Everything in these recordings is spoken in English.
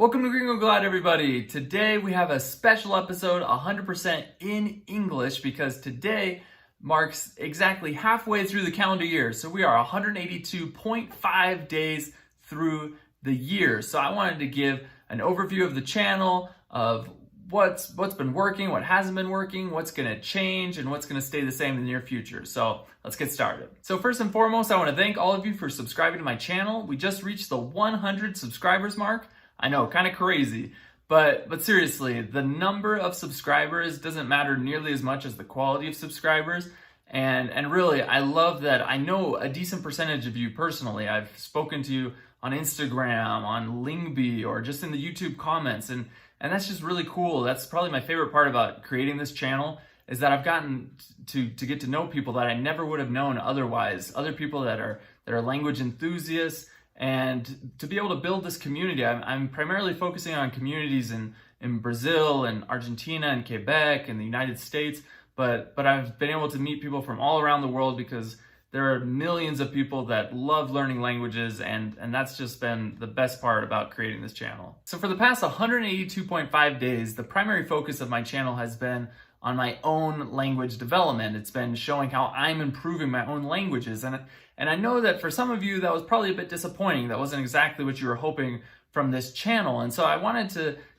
Welcome to Gringo Glad, everybody. Today we have a special episode 100% in English because today marks exactly halfway through the calendar year. So we are 182.5 days through the year. So I wanted to give an overview of the channel, of what's been working, what hasn't been working, what's going to change, and what's going to stay the same in the near future. So let's get started. So first and foremost, I want to thank all of you for subscribing to my channel. We just reached the 100 subscribers mark. I know, kind of crazy, but seriously, the number of subscribers doesn't matter nearly as much as the quality of subscribers. And really, I love that I know a decent percentage of you personally. I've spoken to you on Instagram, on Lingby, or just in the YouTube comments, and that's just really cool. That's probably my favorite part about creating this channel, is that I've gotten to get to know people that I never would have known otherwise. Other people that are language enthusiasts, and to be able to build this community. I'm primarily focusing on communities in Brazil and Argentina and Quebec and the United States, but I've been able to meet people from all around the world because there are millions of people that love learning languages, and that's just been the best part about creating this channel. So for the past 182.5 days, the primary focus of my channel has been on my own language development. It's been showing how I'm improving my own languages. And I know that for some of you, that was probably a bit disappointing. That wasn't exactly what you were hoping from this channel. And so I wanted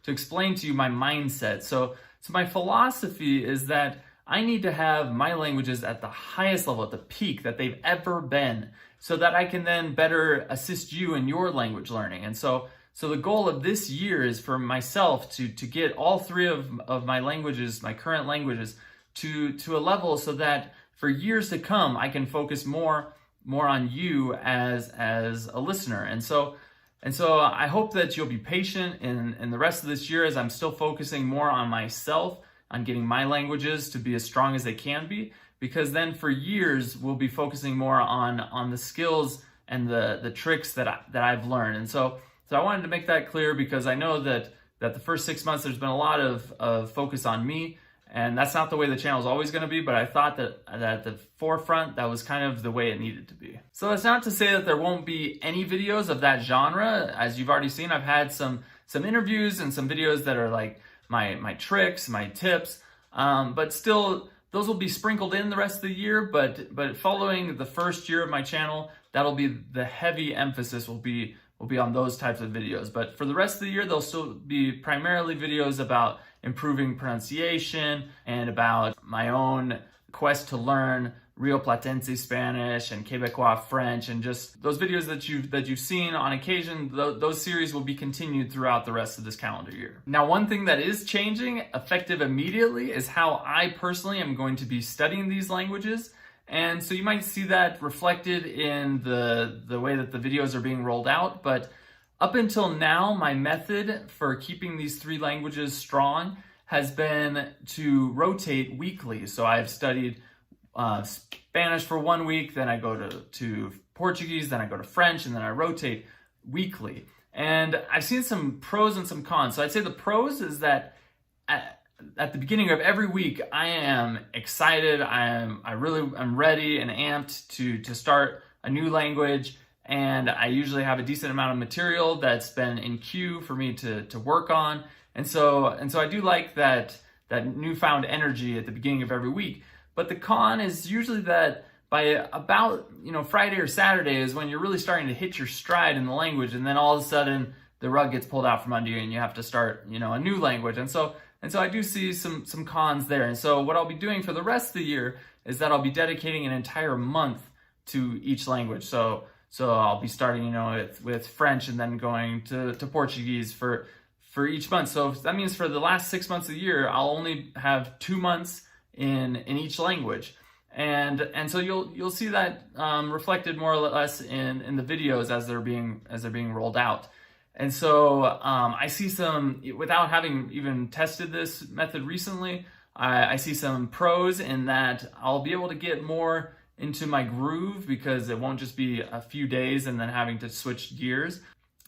to explain to you my mindset. So my philosophy is that I need to have my languages at the highest level, at the peak that they've ever been, so that I can then better assist you in your language learning. And so the goal of this year is for myself to get all three of my languages, my current languages, to a level so that for years to come, I can focus more on you as a listener. And so I hope that you'll be patient in the rest of this year, as I'm still focusing more on myself, on getting my languages to be as strong as they can be, because then for years we'll be focusing more on the skills and the tricks that I've learned. And so I wanted to make that clear, because I know that the first 6 months there's been a lot of focus on me, and that's not the way the channel is always going to be, but I thought that at the forefront, that was kind of the way it needed to be. So that's not to say that there won't be any videos of that genre. As you've already seen, I've had some interviews and some videos that are like my tricks, my tips, but still, those will be sprinkled in the rest of the year. But following the first year of my channel, that'll be the heavy emphasis will be on those types of videos. But for the rest of the year, there'll still be primarily videos about improving pronunciation and about my own quest to learn Rio Platense Spanish and Quebecois French, and just those videos that you've seen on occasion. Those series will be continued throughout the rest of this calendar year. Now, one thing that is changing effective immediately is how I personally am going to be studying these languages. And so you might see that reflected in the way that the videos are being rolled out. But up until now, my method for keeping these three languages strong has been to rotate weekly. So I've studied Spanish for 1 week, then I go to Portuguese, then I go to French, and then I rotate weekly. And I've seen some pros and some cons. So I'd say the pros is that at the beginning of every week, I am excited. I'm ready and amped to start a new language, and I usually have a decent amount of material that's been in queue for me to work on. And so I do like that newfound energy at the beginning of every week. But the con is usually that by about Friday or Saturday is when you're really starting to hit your stride in the language, and then all of a sudden the rug gets pulled out from under you and you have to start a new language. And so I do see some cons there. And so what I'll be doing for the rest of the year is that I'll be dedicating an entire month to each language. So I'll be starting, with French and then going to Portuguese for each month. So that means for the last 6 months of the year, I'll only have 2 months in each language. And so you'll see that reflected more or less in the videos as they're being rolled out. And so I see some, without having even tested this method recently, I see some pros in that I'll be able to get more into my groove, because it won't just be a few days and then having to switch gears.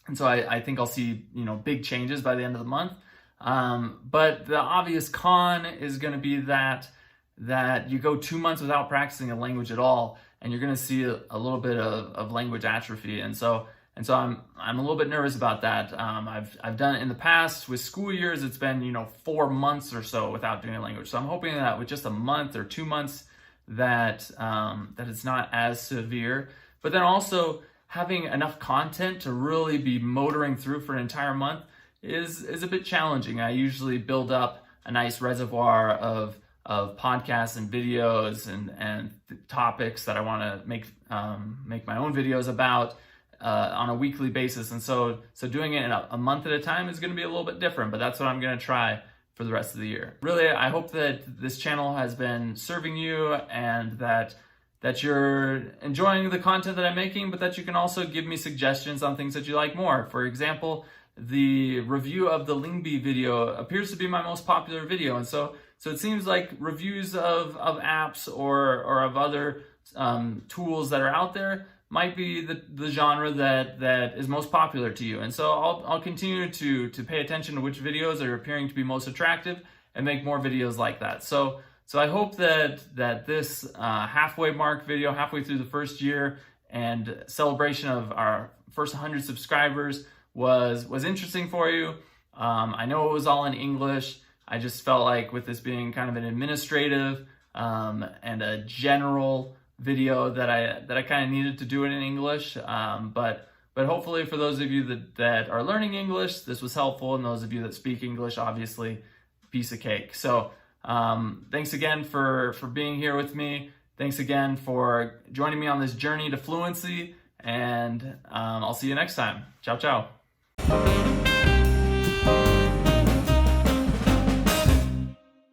And so I think I'll see big changes by the end of the month. But the obvious con is going to be that you go 2 months without practicing a language at all, and you're going to see a little bit of language atrophy. And so And so I'm a little bit nervous about that. I've done it in the past with school years. It's been 4 months or so without doing a language. So I'm hoping that with just a month or 2 months that it's not as severe. But then also having enough content to really be motoring through for an entire month is a bit challenging. I usually build up a nice reservoir of podcasts and videos and topics that I want to make my own videos about on a weekly basis. And so doing it in a month at a time is going to be a little bit different, but that's what I'm going to try for the rest of the year. Really, I hope that this channel has been serving you and that you're enjoying the content that I'm making, but that you can also give me suggestions on things that you like more. For example, the review of the Lingby video appears to be my most popular video. And so it seems like reviews of apps or of other tools that are out there might be the genre that is most popular to you. And so I'll continue to pay attention to which videos are appearing to be most attractive and make more videos like that. So I hope that this halfway mark video, halfway through the first year and celebration of our first 100 subscribers was interesting for you. I know it was all in English. I just felt like with this being kind of an administrative and a general video that I kind of needed to do it in English. But hopefully for those of you that are learning English, this was helpful. And those of you that speak English, obviously, piece of cake. So thanks again for being here with me. Thanks again for joining me on this journey to fluency. And I'll see you next time. Ciao, ciao.